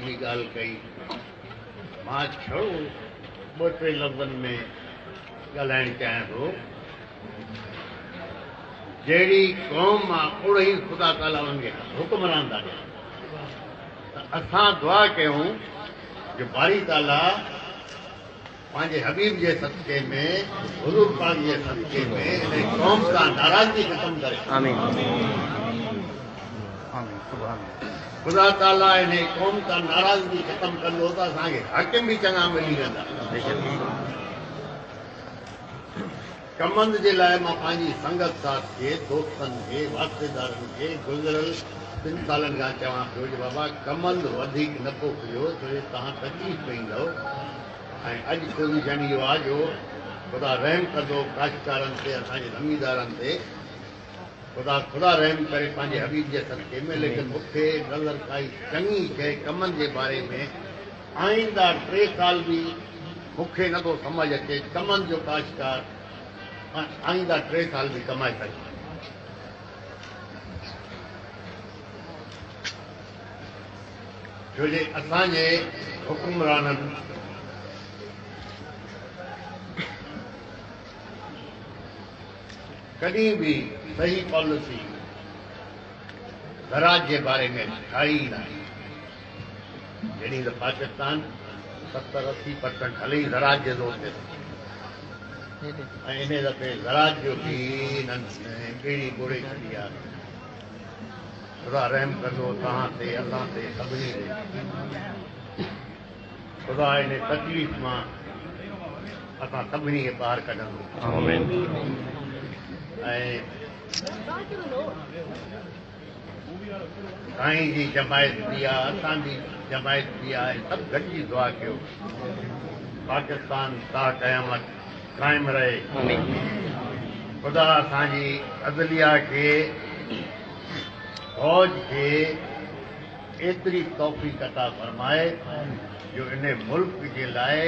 भी ॻाल्हि कई। मां छो ॿ टे लफ़्ज़नि में ॻाल्हाइणु चाहियां थो। जहिड़ी क़ौम आहे ओड़ो ई ख़ुदा ताला उन्हनि खे हुक्मरान था ॾियनि। त असां दुआ कयूं जो बारी ताला पंहिंजे हबीब जे सदक़े में, हुज़ूर पाक जे सदक़े में इन क़ौम सां नाराज़गी ख़तमु करे। आमीन। ख़ुदा ताला इन क़ौम सां नाराज़गी ख़तमु कंदो त असांखे हाकिम बि चङा मिली वेंदा। कमंद जे लाइ मां पंहिंजी संगत साथ खे, दोस्तनि खे, वास्तेदारनि खे गुज़िरियल 3 सालनि खां चवां पियो जो बाबा कमंद वधीक न पोखियो छो जो तव्हां तकलीफ़ पईंदव। ऐं अॼु पोज़ीशन इहो आहे जो ख़ुदा रहम कंदो काश्तकारनि ते, असांजे ज़मीदारनि ते। ख़ुदा रहम करे पंहिंजे हबीब जे सदक़े में। लेकिन मूंखे नज़र काई चङी शइ कमनि जे बारे में आईंदा 3 साल बि मूंखे नथो सम्झ अचे कमनि जो काश्तकार आईंदा 3 साल बि कमाए सघे। छो जे असांजे हुकुमराननि कॾहिं बि सही पॉलिसी ज़राअत जे बारे में ठाही न आहे। जॾहिं त पाकिस्तान 70-80% हले ई ज़राअत जे ज़ोर ते। ऐं इन दफ़े ज़राअत जो बि ॿेड़ी ॿोड़े छॾी आहे। ख़ुदा रहम कंदो तव्हां ते, असां ते, सभिनी ते। ख़ुदा इन तकलीफ़ मां असां सभिनी खे ॿाहिरि कढंदो। ऐं साईं जी जमायत बि आहे, असांजी जमायत बि आहे। सभु गॾिजी दुआ कयो पाकिस्तान ता क़यामत क़ाइमु रहे। ख़ुदा असांजी अदलिया खे, फ़ौज खे एतिरी तौफ़ीक़ अता फरमाए जो इन मुल्क जे लाइ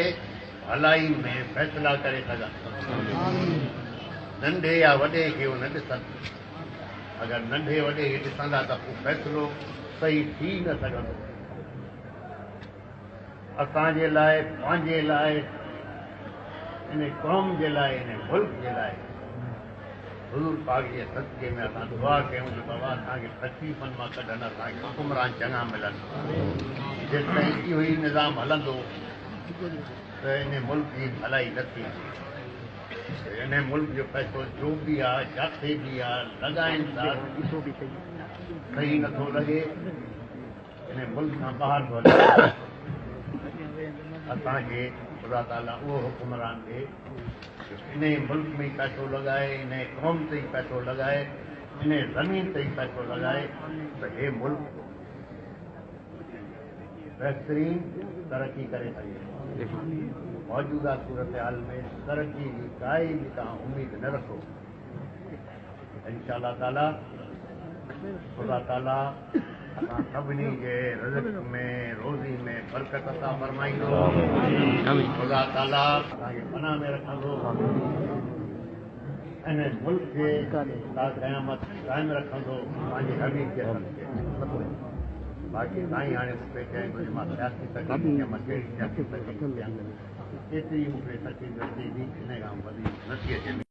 भलाई में फ़ैसिला करे सघनि। नंढे या वॾे खे उहो न ॾिसनि। अगरि नंढे वॾे खे ॾिसंदा त पोइ फ़ैसिलो सही थी न सघंदो। असांजे लाइ, पंहिंजे लाइ, इन क़ौम जे लाइ, इन मुल्क जे लाइ हुज़ूर पाक जे सदक़े में असां दुआ कयूं जो बाबा असांखे तकलीफ़नि मां कढनि, असांखे हुकुमरान चङा मिलनि। जेसिताईं इहो ई निज़ाम हलंदो त इन मुल्क जी भलाई न थींदी। इन मुल्क जो पैसो जो बि आहे, जिथे बि आहे, लॻाइनि था, सही नथो लॻे। इन मुल्क खां ॿाहिरि थो हले। असांखे ख़ुदा ताला उहो हुकुमरान ॾे इन मुल्क में ई पैसो लॻाए, इन क़ौम ते ई पैसो लॻाए, इन ज़मीन ते ई पैसो लॻाए त हे मुल्क बहितरीन तरक़ी करे सघे। मौजूदा सूरत हाल में तरक़ी जी काई बि तव्हां उमेद न रखो। इंशाअल्लाह ताला ख़ुदा ताला असां सभिनी जे रिज़्क़ में, रोज़ी में बरकत अता फरमाईंदो। ख़ुदा ताला असांखे पनाह में रखंदो। इन मुल्क खे ता क़यामत क़ाइमु रखंदो पंहिंजे हबीब जे सदक़े। बाक़ी साईं हाणे मूंखे चवंदो मां सियासी तकलीफ़ या मां कहिड़ी सियासी तकलीफ़ कयां। एतिरी मूंखे तकलीफ़ अचे थी, इन खां वधीक नथी अचे।